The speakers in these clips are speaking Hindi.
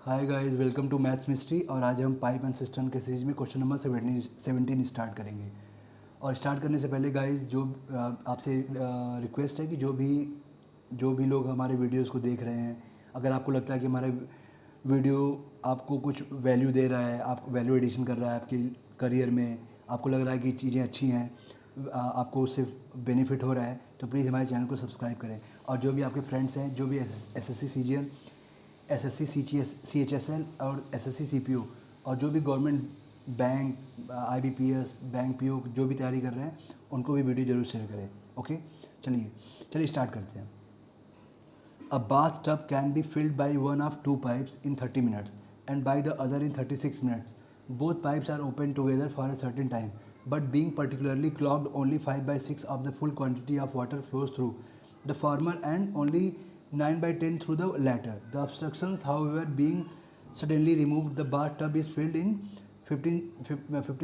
Hi guys, welcome to maths mystery. और आज हम पाइप एंड सिस्टम के सीरीज में क्वेश्चन नंबर 17 स्टार्ट करेंगे। और स्टार्ट करने से पहले गाइस, जो आपसे रिक्वेस्ट है कि जो भी लोग हमारे वीडियोस को देख रहे हैं, अगर आपको लगता है कि हमारा वीडियो आपको कुछ वैल्यू दे रहा है, आपको वैल्यू एडिशन कर रहा है आपके करियर में, आपको लग रहा है कि चीज़ें अच्छी हैं, आपको उससे बेनिफिट हो रहा है, तो प्लीज़ हमारे चैनल को सब्सक्राइब करें। और जो भी आपके फ्रेंड्स हैं, जो भी एसएससी सीजीएल, एसएससी सीएचएसएल और एसएससी सीपीओ, और जो भी government bank, IBPS, bank PO जो भी तैयारी कर रहे हैं, उनको भी वीडियो जरूर शेयर करें। ओके, चलिए स्टार्ट करते हैं। A bathtub can be filled by one of two pipes in 30 minutes and by the other in 36 minutes. Both pipes are open together for a certain time, but being particularly clogged, only 5 by 6 of the full quantity of water flows through the former and only 9 by 10 through the latter. The obstructions, however, being suddenly removed, the bathtub is filled in 15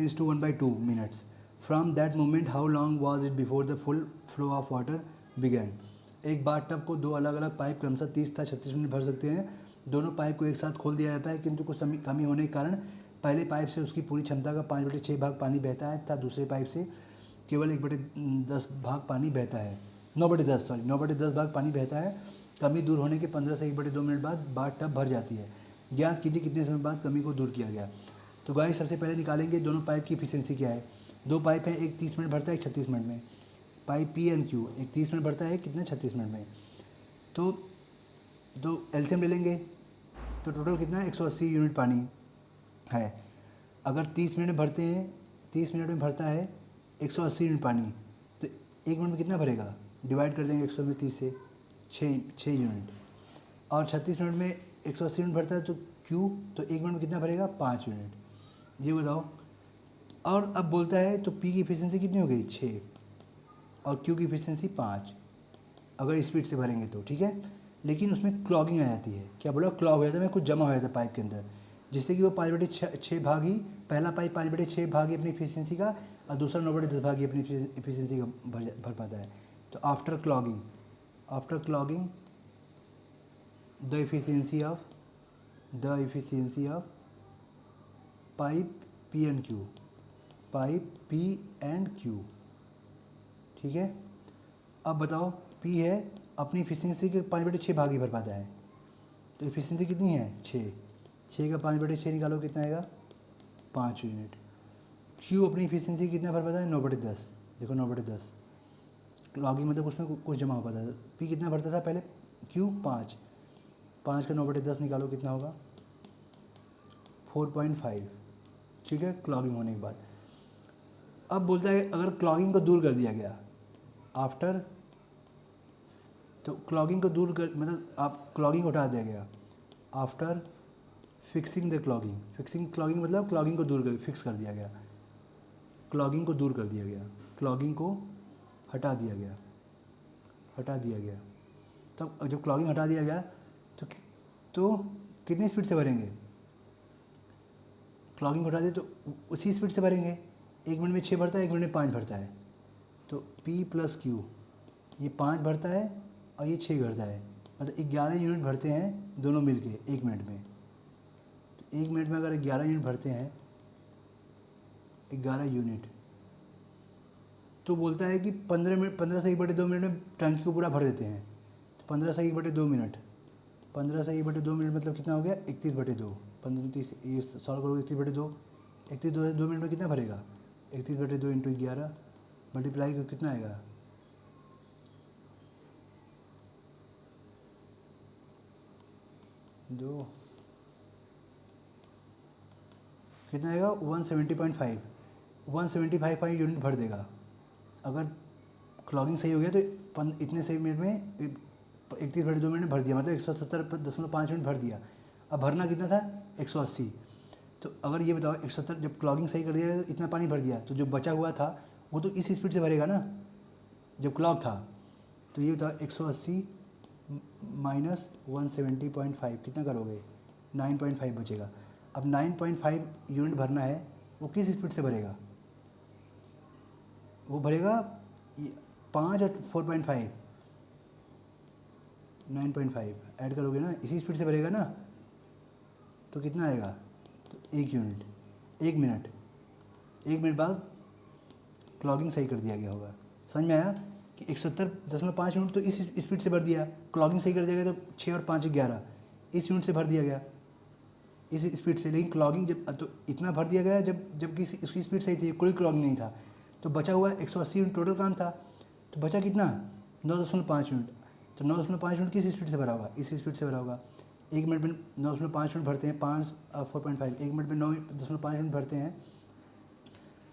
is to 1 by 2 minutes. From that moment, how long was it before the full flow of water began? एक बाथ टब को दो अलग अलग पाइप क्रमशः 30 तथा 36 मिनट भर सकते हैं। दोनों पाइप को एक साथ खोल दिया जाता है, किंतु कुछ कमी होने के कारण पहले पाइप से उसकी पूरी क्षमता का 5/6 भाग पानी बहता है तथा दूसरे पाइप से केवल 1/10 भाग पानी बहता है। 9/10 भाग पानी बहता है। कमी दूर होने के 15 से 1/2 मिनट बाद बाथ टब भर जाती है। ज्ञात कीजिए कितने समय बाद कमी को दूर किया गया। तो गाइस, सबसे पहले निकालेंगे दोनों पाइप की एफिशिएंसी क्या है। दो पाइप है, एक 30 मिनट भरता है, एक 36 मिनट में। पाइप पी एंड क्यू, एक 30 मिनट भरता है, कितने 36 मिनट में। तो एलसीएम ले लेंगे, तो टोटल कितना है, 180 यूनिट पानी है। अगर 30 मिनट में भरते हैं, 30 मिनट में भरता है 180 यूनिट पानी, तो एक मिनट में कितना भरेगा, डिवाइड कर देंगे 130 से, 6 यूनिट। और 36 मिनट में 180 यूनिट भरता है तो क्यू, तो एक मिनट में कितना भरेगा, 5 यूनिट। ये बताओ। और अब बोलता है तो पी की एफिशिएंसी कितनी हो गई, 6, और क्यू की एफिशिएंसी 5, अगर स्पीड से भरेंगे तो ठीक है। लेकिन उसमें क्लॉगिंग आ जाती है। क्या बोला, क्लॉग हो जाता है, कुछ जमा हो जाता है पाइप के अंदर, जिससे कि वो 5/6 भाग ही, पहला पाइप 5/6 भाग ही अपनी एफिशिएंसी का, और दूसरा 9/10 भाग ही अपनी एफिशिएंसी का भर पाता है। तो after clogging the efficiency of pipe P and Q, pipe P and Q, ठीक है। अब बताओ, पी है, अपनी एफिशिएंसी के 5/6 भाग ही भर पाता है, तो एफिशिएंसी कितनी है, 6 का 5/6 निकालो, कितना आएगा, 5 यूनिट। क्यू अपनी एफिशिएंसी कितना भर पाता है, 9/10। देखो 9/10 लॉगिंग मतलब उसमें कुछ जमा हो पाता है। पी कितना भरता था पहले, क्यू 5, 5 का 9/10 निकालो, कितना होगा, 4.5, ठीक है, क्लॉगिंग होने के बाद। अब बोलता है अगर क्लॉगिंग को दूर कर दिया गया आफ्टर, तो क्लॉगिंग को दूर कर मतलब आप क्लॉगिंग उठा दिया गया after fixing the clogging. Fixing clogging मतलब क्लॉगिंग को दूर कर, फिक्स कर दिया गया, क्लॉगिंग को दूर कर दिया गया, क्लॉगिंग को हटा दिया गया, हटा दिया गया। तब जब क्लॉगिंग हटा दिया गया तो तो कितनी स्पीड से भरेंगे, क्लॉगिंग हटा दिए तो उसी स्पीड से भरेंगे। एक मिनट में 6 भरता है, एक मिनट में 5 भरता है, तो P प्लस क्यू, ये 5 भरता है और ये 6 भरता है, मतलब 11 यूनिट भरते हैं दोनों मिलके एक मिनट में। तो एक मिनट में अगर 11 यूनिट भरते हैं, 11 यूनिट, तो बोलता है कि 15 से 1/2 मिनट में टंकी को पूरा भर देते हैं। तो 15 से 1/2 मिनट, 15 से 1/2 मिनट मतलब कितना हो गया, 31/2। 15 30 ये सॉल्व करोगे, 31/2, 31/2 मिनट में कितना भरेगा, 31/2 इंटू 11 मल्टीप्लाई को कितना आएगा, 2, कितना आएगा, 170.5, 175 यूनिट भर देगा। अगर क्लॉगिंग सही हो गया तो इतने सही मिनट में 31/2 मिनट में भर दिया, मतलब 170.5 मिनट भर दिया। अब भरना कितना था, 180। तो अगर ये बताओ 170, जब क्लॉगिंग सही कर दिया तो इतना पानी भर दिया, तो जो बचा हुआ था वो तो इस स्पीड से भरेगा ना जब क्लॉग था। तो ये बताओ 180 माइनस 170.5 कितना करोगे, 9.5 बचेगा। अब 9.5 यूनिट भरना है, वो किस स्पीड से भरेगा, वो भरेगा 5 और 4.5, 9.5 ऐड करोगे ना, इसी स्पीड से भरेगा ना। तो कितना आएगा, तो 1 यूनिट, 1 मिनट बाद क्लॉगिंग सही कर दिया गया होगा। समझ में आया कि 170.5 यूनिट तो इस स्पीड से भर दिया, क्लॉगिंग सही कर दिया गया तो 6 और 5 11 इस यूनिट से भर दिया गया, इस स्पीड से। लेकिन क्लॉगिंग जब तो इतना भर दिया गया जबकि उसकी स्पीड सही थी, कोई क्लॉगिंग नहीं था, तो बचा हुआ 180 यूनिट टोटल काम था, तो बचा कितना 9.5 यूनिट। तो 9.5 यूनिट किस स्पीड से भरा होगा, इस स्पीड से भरा होगा। 1 मिनट में 9.5 यूनिट भरते हैं, 4.5, 1 मिनट में 9.5 यूनिट भरते हैं,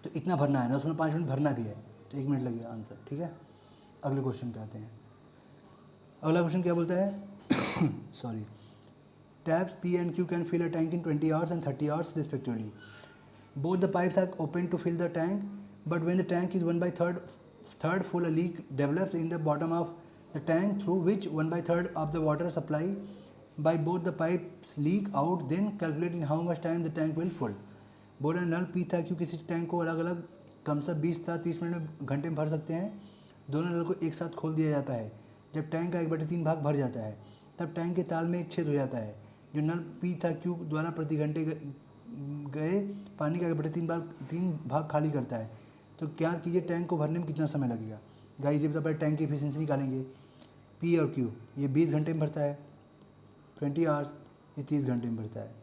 तो इतना भरना है, 9.5 यूनिट भरना भी है, तो 1 मिनट लगेगा आंसर। ठीक है, अगले क्वेश्चन पे आते हैं। अगला क्वेश्चन क्या बोलता है sorry, taps P and Q can fill a tank in 20 hours and 30 hours respectively. Both the pipes are open to fill the tank, but when the tank is 1/3 full, a leak develops in the bottom of the tank through which 1/3 of the water supply by both the pipes leak out. Then calculate in how much time the tank will full. बोला नल P था Q किसी टैंक को अलग अलग क्रमशः 20 था 30 मिनट में घंटे में भर सकते हैं। दोनों नल को एक साथ खोल दिया जाता है। जब टैंक का 1/3 भाग भर जाता है तब टैंक के ताल में एक छेद हो जाता है। जो नल P था Q द्वारा प्रति घंटे गए पानी का 1/3 भाग खाली करता है। तो क्या कीजिए, टैंक को भरने में कितना समय लगेगा। गाइस ये पहले टैंक की एफिशिएंसी निकालेंगे। P और Q ये 20 घंटे में भरता है 20 आवर्स, ये 30 घंटे में भरता है।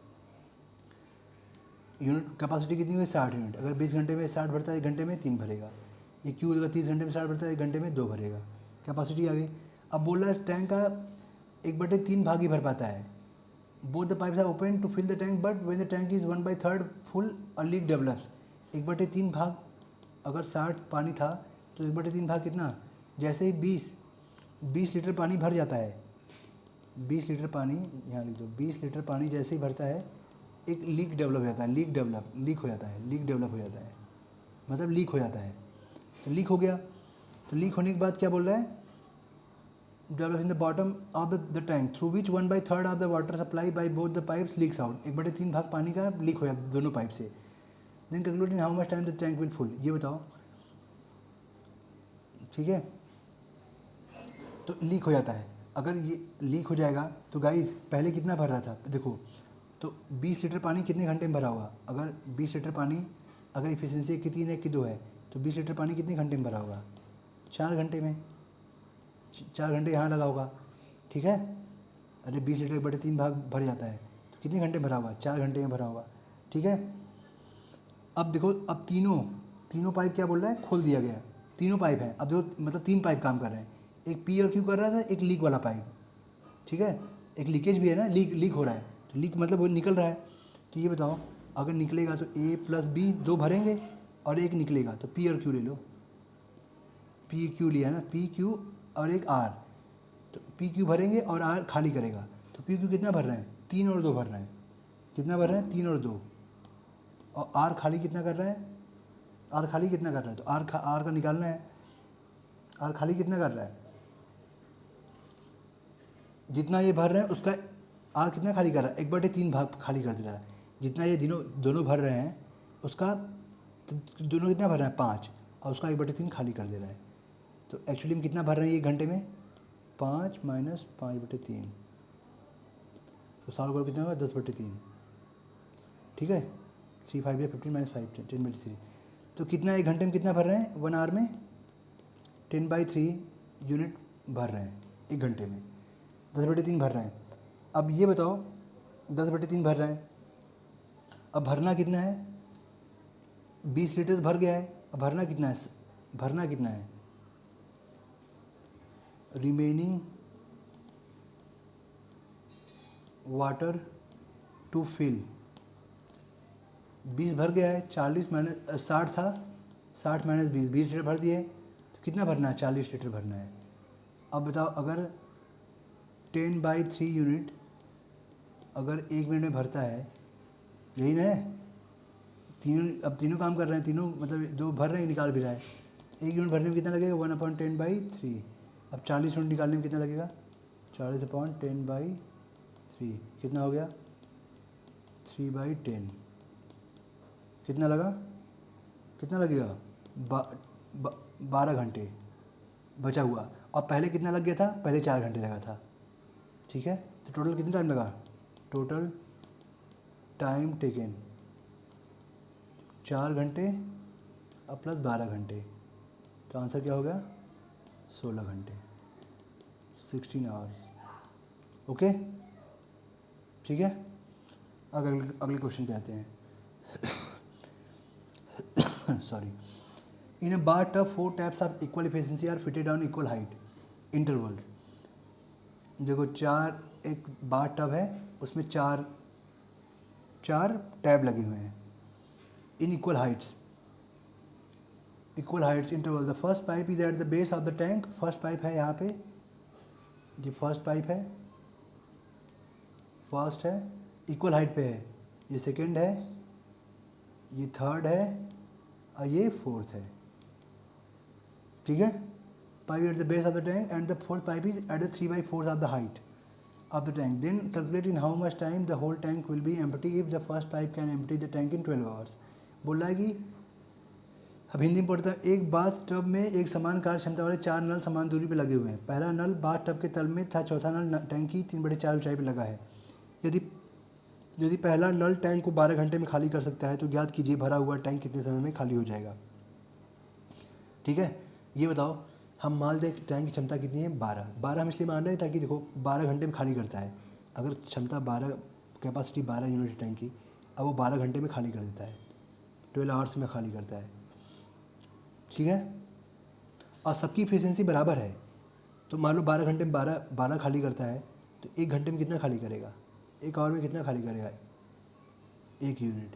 यूनिट कैपेसिटी कितनी हुई 60 यूनिट। अगर 20 घंटे में 60 भरता है, 1 घंटे में 3 भरेगा। ये Q अगर 30 घंटे में 60 भरता है, 1 घंटे में 2 भरेगा। कैपेसिटी आ गई। अब बोल रहा है टैंक का 1/3 भाग ही भर पाता है। Both the pipes are open to fill the tank but when the tank is 1/3 full a leak develops. 1/3 भाग अगर 60 पानी था तो 1/3 भाग कितना, जैसे ही 20 लीटर पानी भर जाता है, 20 लीटर पानी यहाँ लिख दो, 20 लीटर पानी जैसे ही भरता है एक लीक डेवलप हो जाता है, लीक हो जाता है, लीक डेवलप हो जाता है, मतलब लीक हो जाता है। तो लीक हो गया, तो लीक होने के बाद क्या बोल रहा है, develops in the bottom of the tank through which 1/3 of the water supply by both the pipes leaks out। 1/3 भाग पानी का लीक हो जाता है दोनों पाइप से। Then calculating how much time the tank will full, ये बताओ। ठीक है, तो लीक हो जाता है। अगर ये लीक हो जाएगा तो गाइस पहले कितना भर रहा था देखो, तो 20 लीटर पानी कितने घंटे में भरा होगा। अगर 20 लीटर पानी अगर इफिशिएंसी की 3 है कि 2 है, तो 20 लीटर पानी कितने घंटे में भरा होगा, 4 घंटे में। 4 घंटे यहाँ लगा होगा। ठीक है, अरे 20 लीटर 1/3 भाग भर जाता है तो कितने घंटे भरा होगा, 4 घंटे में भरा होगा। ठीक है, अब देखो, अब तीनों पाइप क्या बोल रहा है, खोल दिया गया। तीनों पाइप है, अब देखो मतलब 3 पाइप काम कर रहे हैं। एक P और Q कर रहा था, एक लीक वाला पाइप। ठीक है, एक लीकेज भी है ना, लीक हो रहा है, तो लीक मतलब वो निकल रहा है। तो ये बताओ, अगर निकलेगा तो A + B 2 भरेंगे और एक निकलेगा, तो P और Q ले लो। P Q लिया है ना, P Q और एक R, तो P Q भरेंगे और R खाली करेगा। तो P Q कितना भर रहे हैं, 3 और 2 भर रहे हैं। कितना भर रहे हैं, 3 और 2। और R खाली कितना कर रहा है, R खाली कितना कर रहा है, तो R का निकालना है। R खाली कितना कर रहा है, जितना ये भर रहे हैं उसका R कितना खाली कर रहा है, 1/3 भाग खाली कर दे रहा है। जितना ये दोनों भर रहे हैं उसका, तो दोनों कितना भर रहे हैं 5, और उसका 1/3 खाली कर दे रहा है। तो एक्चुअली में कितना भर रहे हैं ये घंटे में, 5 - 5/3, तो सॉल्व करो कितना होगा 10/3। ठीक है, 3 5 या 15 - 5 10/3। तो कितना एक घंटे में कितना भर रहे हैं, 1 आवर में 10/3 यूनिट भर रहे हैं एक घंटे में, 10/3 भर रहे हैं। अब ये बताओ 10/3 भर रहे हैं, अब भरना कितना है, 20 लीटर भर गया है, अब भरना कितना है, रिमेनिंग वाटर टू फिल। 20 भर गया है, 40 - 60 था, 60 - 20 लीटर भर दिए, तो कितना भरना है, 40 लीटर भरना है। अब बताओ, अगर 10/3 यूनिट अगर 1 मिनट में भरता है, यही ना है, तीनों काम कर रहे हैं, तीनों मतलब 2 भर रहे हैं, निकाल भी रहा है। 1 यूनिट भरने में कितना लगेगा, 1/10/3। अब 40 यूनिट निकालने में कितना लगेगा, 40/10/3 कितना हो गया, 3/10। कितना लगेगा 12 घंटे बचा हुआ। और पहले कितना लग गया था, पहले 4 घंटे लगा था। ठीक है, तो टोटल कितना टाइम लगा, टोटल टाइम टेकन 4 घंटे अब प्लस 12 घंटे, तो आंसर क्या हो गया 16 घंटे, 16 आवर्स। ओके, ठीक है। अगले क्वेश्चन पे आते हैं। Sorry. In a bath tub 4 taps of equal efficiency are fitted on equal height intervals. देखो एक बाथ टब है, उसमें चार टैब लगे हुए हैं in equal Heights interval. The first pipe is at the base of the tank. First pipe है यहाँ पे, ये फर्स्ट पाइप है, फर्स्ट है, इक्वल हाइट पे है। ये सेकंड है, ये थर्ड है और ये फोर्थ है, ठीक है। Pipe at the base of the tank and the fourth pipe is at the 3/4 of the height of the tank. Then calculate in how much time the whole tank will be empty if the first pipe can empty the tank in 12 hours. बोल रहा है कि अब हिंदी में पढ़ता है, एक बाथ टब में एक समान कार्य क्षमता वाले 4 नल समान दूरी पर लगे हुए हैं। पहला नल बाथ टब के तल में था, चौथा नल टैंक की 3/4 ऊंचाई पर लगा है। यदि पहला नल टैंक को 12 घंटे में खाली कर सकता है तो ज्ञात कीजिए भरा हुआ टैंक कितने समय में खाली हो जाएगा। ठीक है, ये बताओ, हम मान लें कि टैंक की क्षमता कितनी है 12 हम इसलिए मान रहे हैं ताकि देखो 12 घंटे में खाली करता है। अगर क्षमता 12, कैपेसिटी 12 यूनिट टैंक की, अब वो 12 घंटे में खाली कर देता है, 12 आवर्स में खाली करता है, ठीक है। और सबकी इफिशियंसी बराबर है, तो मान लो 12 घंटे में 12 खाली करता है, तो 1 घंटे में कितना खाली करेगा, 1 आवर में कितना खाली करेगा, 1 यूनिट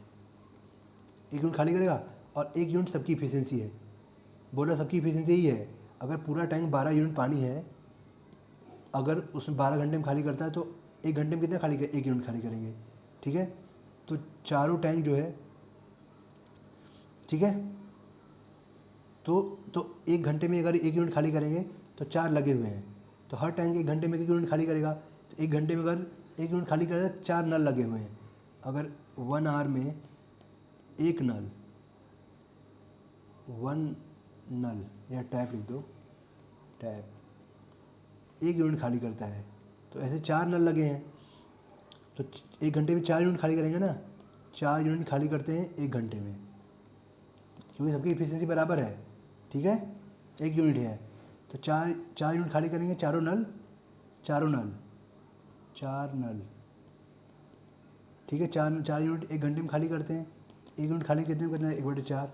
खाली करेगा। और 1 यूनिट सबकी इफिशियंसी है, बोला सबकी इफिशियंसी यही है। अगर पूरा टैंक 12 यूनिट पानी है, अगर उसमें 12 घंटे में खाली करता है तो 1 घंटे में कितना खाली 1 यूनिट खाली करेंगे, ठीक है। तो चारों टैंक जो है, ठीक है, तो 1 घंटे में अगर 1 यूनिट खाली करेंगे तो 4 लगे हुए हैं, तो हर टैंक 1 घंटे में 1 यूनिट खाली करेगा। तो 1 घंटे में अगर 1 यूनिट खाली करेगा, 4 नल लगे हुए हैं। अगर 1 आवर में 1 नल या टैप लिख दो, टैप 1 यूनिट खाली करता है, तो ऐसे 4 नल लगे हैं, तो 1 घंटे में 4 यूनिट खाली करेंगे ना, 4 यूनिट खाली करते हैं 1 घंटे में, क्योंकि सबकी इफिशियंसी बराबर है, ठीक है। 1 यूनिट है तो 4 यूनिट खाली करेंगे, चार नल, ठीक है। 4 यूनिट 1 घंटे में खाली करते हैं, 1 यूनिट खाली कितने में करते हैं, 1/4,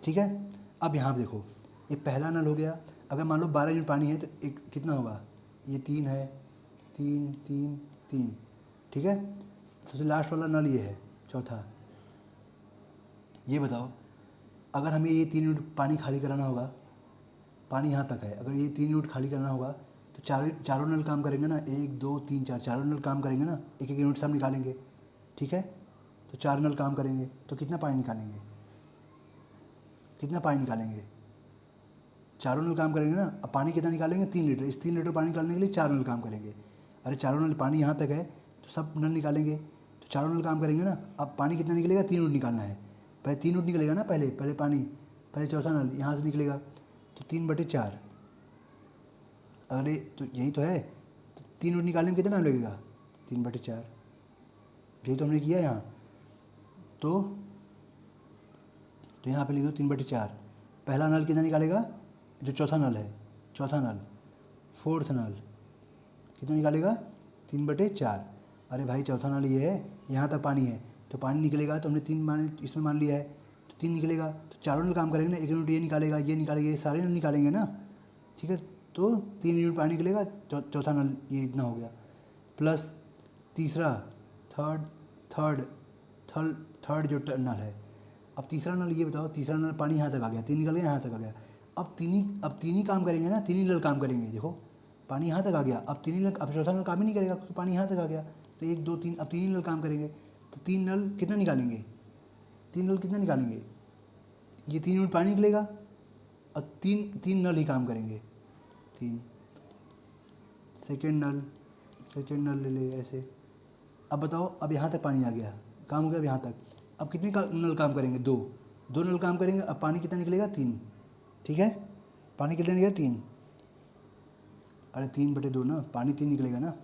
ठीक है। अब यहाँ पे देखो, ये पहला नल हो गया। अगर मान लो 12 यूनिट पानी है तो एक कितना होगा, ये 3 है, 3 3 3, ठीक है। सबसे लास्ट वाला नल ये है, चौथा। ये बताओ, अगर हमें ये 3 यूनिट पानी खाली कराना होगा, पानी यहाँ तक है, अगर ये 3 यूनिट खाली करना होगा तो चारों नल काम करेंगे ना, 1 2 3 4, चारों नल काम करेंगे ना, एक यूनिट सब निकालेंगे, ठीक है। तो 4 नल काम करेंगे तो कितना पानी निकालेंगे, चारों नल काम करेंगे ना। अब पानी कितना निकालेंगे, 3 लीटर। इस 3 लीटर पानी निकालने के लिए 4 नल काम करेंगे। अरे चारों नल, पानी यहाँ तक है तो सब नल निकालेंगे, तो चारों नल काम करेंगे ना। अब पानी कितना निकलेगा, 3 यूनिट निकालना है, पहले 3 यूनिट निकलेगा ना, पहले पानी, पहले चौथा नल यहाँ से निकलेगा, तो 3/4। अरे तो यही तो है, तो 3 यूनिट निकालने में कितना टाइम लगेगा, 3/4, यही तो हमने किया यहाँ। तो यहाँ पे लिख दो 3/4। पहला नल कितना निकालेगा, जो चौथा नल है, फोर्थ नल कितना निकालेगा, 3/4। अरे भाई चौथा नल ये है, यहाँ तक पानी है तो पानी निकलेगा, तो हमने 3 इसमें मान लिया है, तो 3 निकलेगा, तो चारों नल काम करेंगे ना, 1 यूनिट ये निकालेगा, ये सारे नल निकालेंगे ना, ठीक है। तो 3 यूनिट पानी निकलेगा, चौथा नल ये इतना हो गया, प्लस तीसरा, थर्ड जो नल है। अब तीसरा नल, ये बताओ, तीसरा नल पानी यहाँ तक आ गया, 3 निकल गया, यहाँ तक आ गया। अब तीन ही काम करेंगे ना, 3 ही नल काम करेंगे। देखो पानी यहाँ तक आ गया, अब 3 ही नल, अब चौथा नल काम ही नहीं करेगा क्योंकि पानी यहाँ तक आ गया। तो 1 2 3, अब 3 ही नल काम करेंगे, तो 3 नल कितना निकालेंगे, ये 3 यूनिट पानी निकलेगा और तीन नल ही काम करेंगे, 3। सेकेंड नल ले ले ऐसे। अब बताओ, अब यहाँ तक पानी आ गया, काम हो गया अब यहाँ तक। अब कितने नल काम करेंगे, 2 नल काम करेंगे। अब पानी कितना निकलेगा, 3, ठीक है। पानी कितना निकलेगा, 3। अरे 3/2 ना, पानी 3 निकलेगा ना,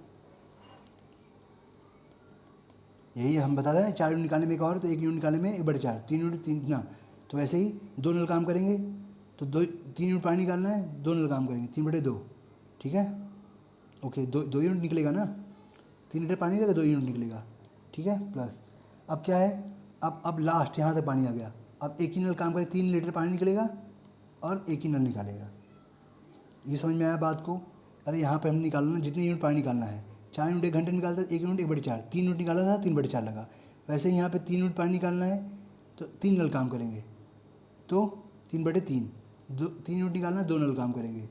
यही हम बता रहे हैं, 4 यूनिट निकालने में एक और, तो 1 यूनिट निकालने में 1/4, 3 यूनिट 3 ना, तो वैसे ही 2 नल काम करेंगे, तो 3 यूनिट पानी निकालना है, 2 नल काम करेंगे, 3/2, ठीक है। ओके, 2 यूनिट निकलेगा ना, 3 लीटर पानी निकलेगा, 2 यूनिट निकलेगा, ठीक है। प्लस अब क्या है, अब लास्ट यहाँ से पानी आ गया, अब एक ही नल काम करें, 3 लीटर पानी निकलेगा और एक ही नल निकालेगा। ये समझ में आया बात को? अरे यहाँ पे हम निकालना जितने यूनिट पानी निकालना है, 4 यूनिट 1 घंटे निकालता है, 1 यूनिट 1/4, 3 यूनिट निकाला था, 3/4 लगा। वैसे ही यहाँ पे 3 यूनिट पानी निकालना है तो 3 नल काम करेंगे, तो 3/3, 3 यूनिट निकालना है, 2 नल काम करेंगे,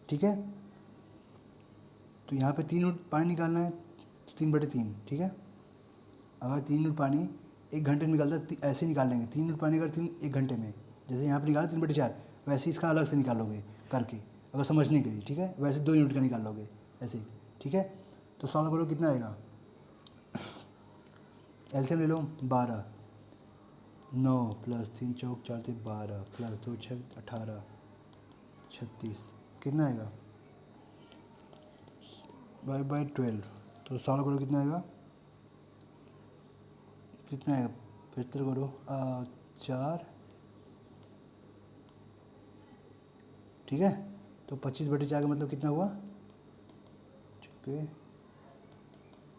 ठीक है। तो यहाँ पे 3 यूनिट पानी निकालना है तो 3/3, ठीक है। अगर 3 यूनिट पानी 1 घंटे में निकालता है, ऐसे निकाल लेंगे, 3 यूनिट पानी अगर 1 घंटे में, जैसे यहाँ पे निकाला 3/4, वैसे इसका अलग से निकालोगे करके, अगर समझने के लिए, ठीक है। वैसे 2 यूनिट का निकाल लोगे ऐसे ही, ठीक है। तो सॉल्व करो, कितना आएगा, एलसीएम ले लो, 12, 9 + 3 चौक 4 से 12 + 2 6 18, 36, कितना आएगा, 5/12। तो सॉल्व करो, कितना आएगा, कितना आएगा, 75 करो, 4, ठीक है। तो 25/4 का मतलब कितना हुआ, चुके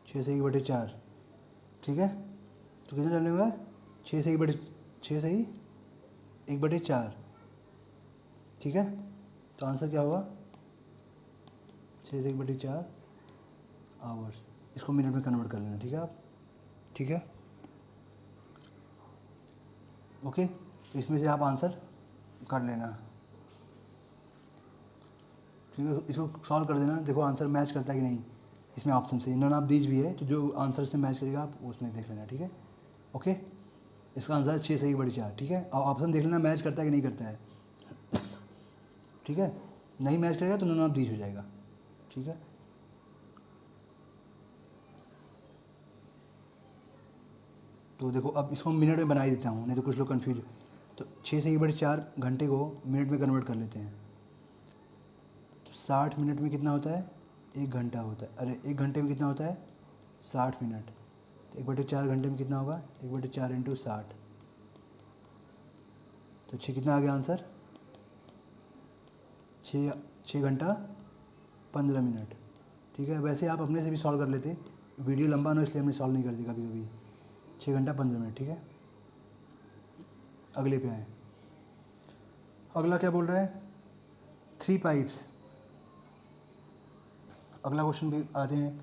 6 से 1/4, ठीक है। तो कितना डालने होगा, 6 से 1/4, ठीक है। तो आंसर क्या होगा, 6 से 1/4 आवर्स। इसको मिनट में कन्वर्ट कर लेना, ठीक है आप, ठीक है, ओके। तो इसमें से आप आंसर कर लेना, ठीक है। इसको सॉल्व कर देना, देखो आंसर मैच करता है कि नहीं, इसमें ऑप्शन से नन ऑफ दीज भी है, तो जो आंसर इसमें मैच करेगा आप उसमें देख लेना, ठीक है, ओके। इसका आंसर 6 से 1/4, ठीक है। और ऑप्शन देख लेना मैच करता है कि नहीं करता है, ठीक है। नहीं मैच करेगा तो नन ऑफ दीज हो जाएगा, ठीक है। तो देखो अब इसको मिनट में बना ही देता हूँ, नहीं तो कुछ लोग कन्फ्यूज। तो 6 से 1/4 घंटे को मिनट में कन्वर्ट कर लेते हैं, तो 60 मिनट में कितना होता है, 1 घंटा होता है। अरे 1 घंटे में कितना होता है, 60 मिनट, तो 1/4 घंटे में कितना होगा, 1/4 × 60, तो 6 कितना आ गया आंसर, 6 घंटा 15 मिनट, ठीक है। वैसे आप अपने से भी सॉल्व कर लेते, वीडियो लंबा ना इसलिए हमने सॉल्व नहीं करती कभी कभी। 6 घंटा 15 मिनट, ठीक है। अगले पे आए, अगला क्या बोल रहा है, 3 पाइप्स। अगला क्वेश्चन भी आते हैं,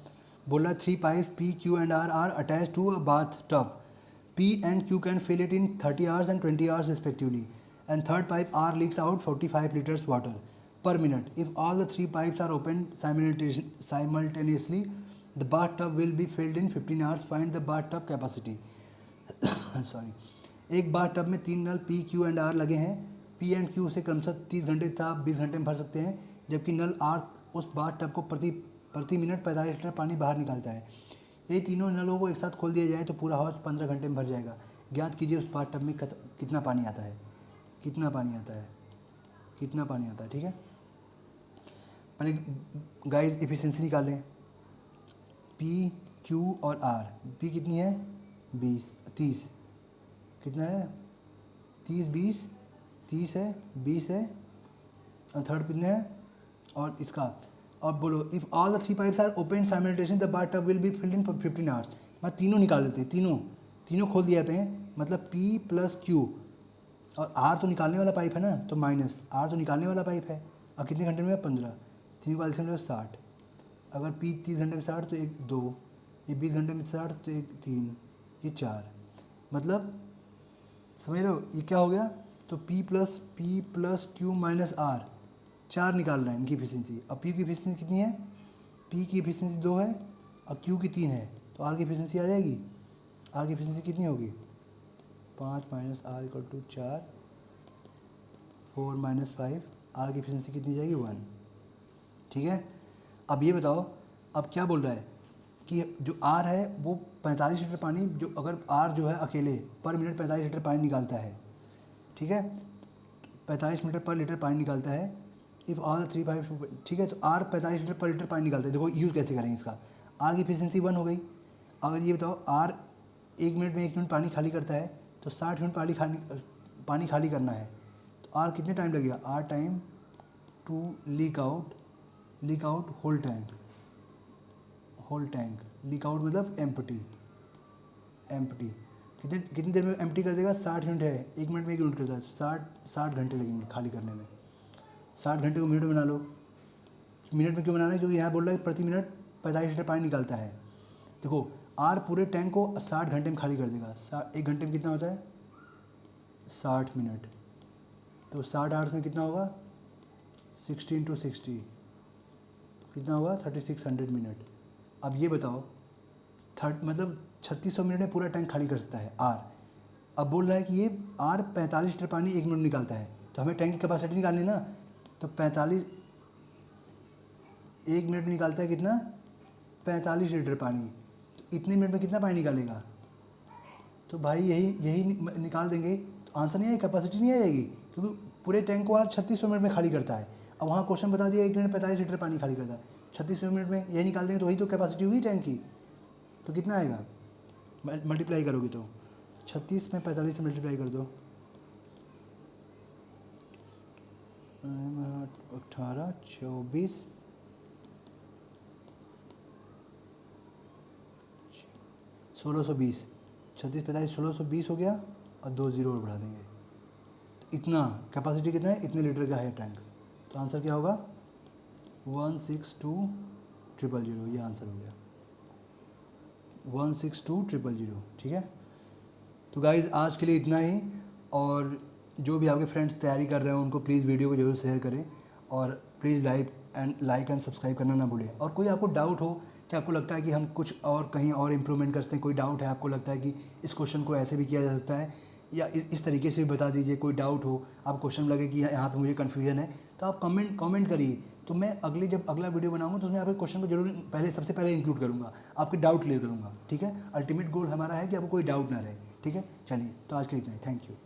बोल रहा है 3 pipes P, Q and R are attach to a bath tub. P and Q can fill it in 30 hours and 20 hours respectively, and third pipe R leaks out 45 liters water per minute. If all the 3 pipes are opened simultaneously, the bathtub will be filled in 15 hours. Find the bathtub capacity. Sorry, एक बाथ टब में 3 नल P, Q and R लगे हैं। P and Q से क्रमशः 30 घंटे तथा 20 घंटे में भर सकते हैं, जबकि नल R उस बाथ टब को प्रति मिनट 45 लीटर पानी बाहर निकालता है। यदि तीनों नलों को एक साथ खोल दिया जाए तो पूरा हाउस 15 घंटे में भर जाएगा। ज्ञात कीजिए उस बाथ टब में कितना पानी आता है, कितना पानी आता है, कितना पानी आता है, ठीक है। पहले गाइस एफिशिएंसी निकालें, P, Q और R। P कितनी है, 30, कितना है, 30 है, 20 है, और थर्ड कितने है, और इसका। और बोलो, if all the 3 pipes are open simultaneously the bath tub will be filled in 15 hours. मैं तीनों निकाल देते हैं, तीनों खोल दिए जाते हैं, मतलब P + Q और R तो निकालने वाला पाइप है ना, तो माइनस R तो निकालने वाला पाइप है। और कितने घंटे में, 15, 3 को एलसीएम 60। अगर P 30 घंटे में 60 तो 1 2, ये 20 घंटे में 60 तो 1 3, ये 4, मतलब समझ रहे हो ये क्या हो गया। तो P + Q - R, 4 निकाल रहे हैं इनकी एफिशिएंसी। अब P की एफिशिएंसी कितनी है, P की एफिशिएंसी 2 है और Q की 3 है, तो R की एफिशिएंसी आ जाएगी। R की एफिशिएंसी कितनी होगी, 5 - R = 4, 4 - 5, R की एफिशिएंसी कितनी जाएगी, 1, ठीक है। अब ये बताओ, अब क्या बोल रहा है कि जो R है वो 45 लीटर पानी, जो अगर R जो है अकेले पर मिनट 45 लीटर पानी निकालता है, ठीक है, 45 मीटर पर लीटर पानी निकालता है। इफ़ ऑल 3 पाइप, ठीक है। तो R 45 लीटर पर लीटर पानी निकालता है। देखो यूज़ कैसे करेंगे इसका, R की एफिशिएंसी 1 हो गई। अगर ये बताओ R 1 मिनट में 1 यूनिट पानी खाली करता है, तो 60 यूनिट पानी खाली करना है, तो आर कितने टाइम लगेगा, आर time to leak out whole tank, leak out मतलब एम्प्टी, कितनी देर में एम्प्टी कर देगा, 60 यूनिट है, 1 मिनट में 1 यूनिट करता है, 60 घंटे लगेंगे खाली करने में। 60 घंटे को मिनट में बना लो, मिनट में क्यों बनाना है, क्योंकि यहाँ बोल रहा है प्रति मिनट 45 लीटर पानी निकलता है। देखो आर पूरे टैंक को 60 घंटे में खाली कर देगा, 1 घंटे में कितना होता है 60 मिनट, तो 60 आवर्स में कितना होगा 60 × 60 कितना होगा 3600 मिनट। अब ये बताओ मतलब 3600 मिनट में पूरा टैंक खाली कर सकता है आर। अब बोल रहा है कि ये आर 45 लीटर पानी 1 मिनट में निकालता है, तो हमें टैंक की कैपेसिटी निकालनी ना, तो 45 1 मिनट में निकालता है कितना 45 लीटर पानी, तो इतने मिनट में कितना पानी निकालेगा, तो भाई यही निकाल देंगे, तो आंसर नहीं आएगा, कैपेसिटी नहीं आएगी, क्योंकि पूरे टैंक को आर 3600 मिनट में खाली करता है। अब वहाँ क्वेश्चन बता दिया 1 मिनट 45 लीटर पानी खाली करता है, 3600 मिनट में यही निकाल देंगे, तो वही तो कैपेसिटी हुई टैंक की। तो कितना आएगा, मल्टीप्लाई करोगे तो 36 में 45 से मल्टीप्लाई कर दो, 18 24 1620, 36 45 1620 हो गया, और 2 जीरो और बढ़ा देंगे, तो इतना कैपेसिटी कितना है, इतने लीटर का है टैंक, तो आंसर क्या होगा 162000, ये आंसर हो गया 162000, ठीक है। तो गाइज़ आज के लिए इतना ही, और जो भी आपके फ्रेंड्स तैयारी कर रहे हो उनको प्लीज़ वीडियो को जरूर शेयर करें, और प्लीज़ लाइक एंड सब्सक्राइब करना ना भूलें। और कोई आपको डाउट हो कि आपको लगता है कि हम कुछ और कहीं और इम्प्रूवमेंट कर सकते हैं, कोई डाउट है आपको लगता है कि इस क्वेश्चन को ऐसे भी किया जा सकता है, या इस तरीके से भी बता दीजिए, कोई डाउट हो, आप क्वेश्चन लगे कि यहाँ पे मुझे कन्फ्यूजन है, तो आप कमेंट करिए, तो मैं जब अगला वीडियो बनाऊंगा तो उसमें आपके क्वेश्चन को जरूर सबसे पहले इंक्लूड करूँगा, आपके डाउट क्लियर करूँगा, ठीक है। अल्टीमेट गोल हमारा है कि आपको कोई डाउट ना रहे, ठीक है। चलिए, तो आज के लिए इतना ही, थैंक यू।